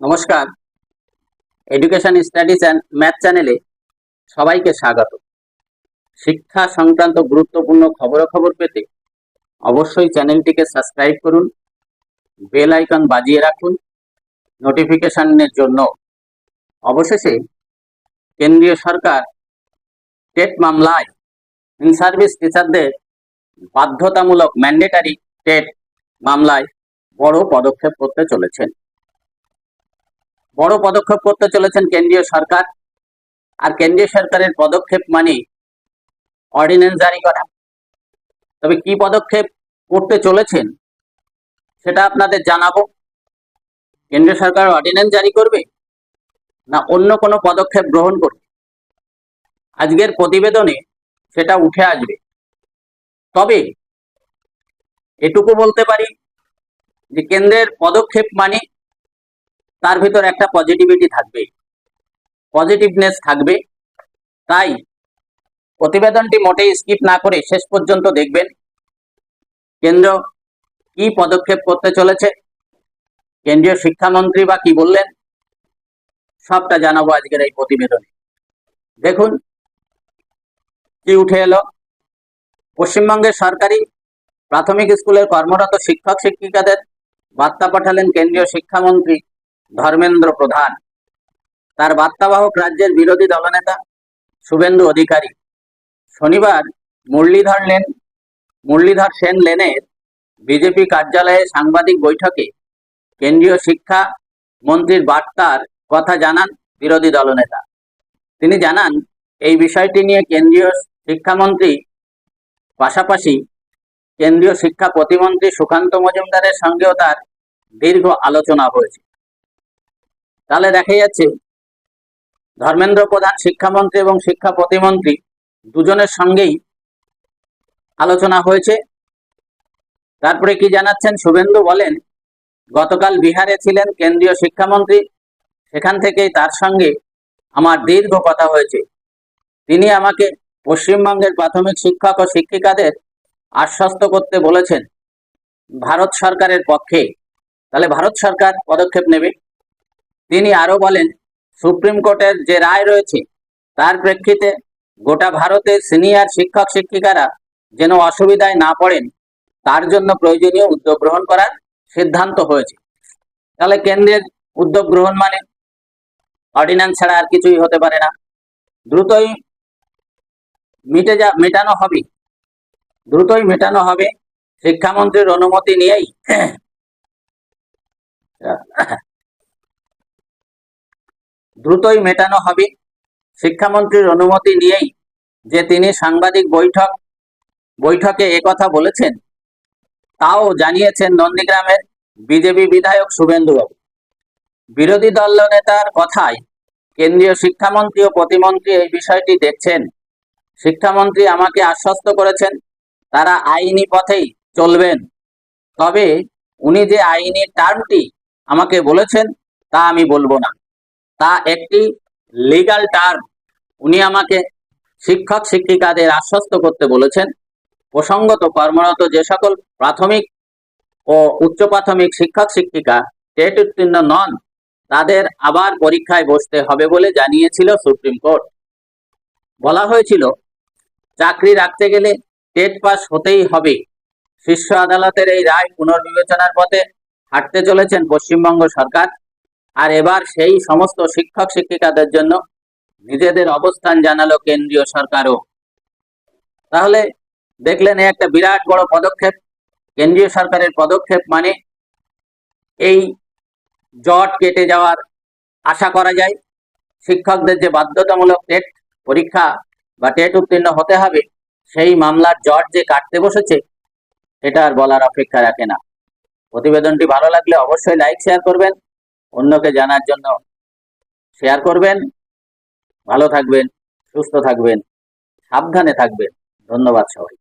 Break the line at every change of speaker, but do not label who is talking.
নমস্কার। Education studies and math চ্যানেলে সবাইকে স্বাগত। শিক্ষা সংক্রান্ত গুরুত্বপূর্ণ খবরাখবর পেতে অবশ্যই চ্যানেলটিকে সাবস্ক্রাইব করুন, বেল আইকন বাজিয়ে রাখুন নোটিফিকেশনের জন্য। অবশেষে কেন্দ্রীয় সরকার টেট মামলায় ইন সার্ভিস টিচারদের বাধ্যতামূলক ম্যান্ডেটারি টেট মামলায় বড় পদক্ষেপ করতে চলেছেন কেন্দ্রীয় সরকার। আর কেন্দ্রীয় সরকারের পদক্ষেপ মানে অর্ডিন্যান্স জারি করা। তবে কি পদক্ষেপ করতে চলেছেন সেটা আপনাদের জানাবো। কেন্দ্রীয় সরকার অর্ডিন্যান্স জারি করবে না অন্য কোনো পদক্ষেপ গ্রহণ করবে, আজকের প্রতিবেদনে সেটা উঠে আসবে। তবে এটুকু বলতে পারি যে কেন্দ্রের পদক্ষেপ মানে তার ভিতর একটা পজিটিভিটি থাকবে, পজিটিভনেস থাকবে। তাই প্রতিবেদনটি মোটেই স্কিপ না করে শেষ পর্যন্ত দেখবেন। কেন্দ্র কি পদক্ষেপ করতে চলেছে, কেন্দ্রীয় শিক্ষামন্ত্রী বা কি বললেন, সবটা জানাবো আজকের এই প্রতিবেদনে। দেখুন কি উঠে এলো। পশ্চিমবঙ্গের সরকারি প্রাথমিক স্কুলের কর্মরত শিক্ষক শিক্ষিকাদের বার্তা পাঠালেন কেন্দ্রীয় শিক্ষামন্ত্রী ধর্মেন্দ্র প্রধান। তার বার্তাবাহক রাজ্যের বিরোধী দলনেতা শুভেন্দু অধিকারী শনিবার মুরলীধর সেন লেনের বিজেপি কার্যালয়ে সাংবাদিক বৈঠকে কেন্দ্রীয় শিক্ষা মন্ত্রীর বার্তার কথা জানান বিরোধী দলনেতা। তিনি জানান, এই বিষয়টি নিয়ে কেন্দ্রীয় শিক্ষামন্ত্রী পাশাপাশি কেন্দ্রীয় শিক্ষা প্রতিমন্ত্রী সুকান্ত মজুমদারের সঙ্গেও তার দীর্ঘ আলোচনা হয়েছে। তাহলে দেখা যাচ্ছে ধর্মেন্দ্র প্রধান শিক্ষামন্ত্রী এবং শিক্ষা প্রতিমন্ত্রী দুজনের সঙ্গেই আলোচনা হয়েছে। তারপরে কি জানাচ্ছেন শুভেন্দু বলেন, গতকাল বিহারে ছিলেন কেন্দ্রীয় শিক্ষামন্ত্রী, সেখান থেকেই তার সঙ্গে আমার দীর্ঘ কথা হয়েছে। তিনি আমাকে পশ্চিমবঙ্গের প্রাথমিক শিক্ষক ও শিক্ষিকাদের আশ্বস্ত করতে বলেছেন ভারত সরকারের পক্ষে। তাহলে ভারত সরকার পদক্ষেপ নেবে। তিনি আরো বলেন, সুপ্রিম কোর্টের যে রায় রয়েছে তার প্রেক্ষিতে গোটা ভারতের সিনিয়র শিক্ষক শিক্ষিকারা যেন অসুবিধায় না পড়েন তার জন্য প্রয়োজনীয় উদ্যোগ গ্রহণ করার সিদ্ধান্ত হয়েছে। তাহলে কেন্দ্রের উদ্যোগ গ্রহণ মানে অর্ডিন্যান্স ছাড়া আর কিছুই হতে পারে না। দ্রুতই মেটানো হবে শিক্ষামন্ত্রীর অনুমতি নিয়েই শিক্ষামন্ত্রীর অনুমতি নিয়েই যে তিনি সাংবাদিক বৈঠকে একথা বলেছেন তাও জানিয়েছেন নন্দীগ্রামের বিজেপি বিধায়ক শুভেন্দুবাবু। বিরোধী দল নেতার কথায় কেন্দ্রীয় শিক্ষামন্ত্রী ও প্রতিমন্ত্রী এই বিষয়টি দেখছেন। শিক্ষামন্ত্রী আমাকে আশ্বস্ত করেছেন তারা আইনি পথেই চলবেন। তবে উনি যে আইনি টার্মটি আমাকে বলেছেন তা আমি বলবো না, তা একটি লিগ্যাল টার্ম। উনি আমাকে শিক্ষক শিক্ষিকাদের আশ্বস্ত করতে বলেছেন প্রসঙ্গত কর্মরত যে সকল প্রাথমিক ও উচ্চ প্রাথমিক শিক্ষক শিক্ষিকা টেট উত্তীর্ণ নন তাদের আবার পরীক্ষায় বসতে হবে বলে জানিয়েছিল সুপ্রিম কোর্ট। বলা হয়েছিল চাকরি রাখতে গেলে টেট পাস হতেই হবে। শীর্ষ আদালতের এই রায় পুনর্বিবেচনার পথে হাঁটতে চলেছেন পশ্চিমবঙ্গ সরকার। আর এবার সেই সমস্ত শিক্ষক শিক্ষিকাদের জন্য নিজেদের অবস্থান জানালো কেন্দ্রীয় সরকারও। তাহলে দেখলেন একটা বিরাট বড় পদক্ষেপ। কেন্দ্রীয় সরকারের পদক্ষেপ মানে এই জট কেটে যাওয়ার আশা করা যায়। শিক্ষকদের যে বাধ্যতামূলক টেট পরীক্ষা বা টেট উত্তীর্ণ হতে হবে সেই মামলার জট যে কাটতে বসেছে এটা আর বলার অপেক্ষা রাখে না। প্রতিবেদনটি ভালো লাগলে অবশ্যই লাইক শেয়ার করবেন, অন্যকে জানার জন্য শেয়ার করবেন। ভালো থাকবেন, সুস্থ থাকবেন, সাবধানে থাকবেন। ধন্যবাদ সবাই।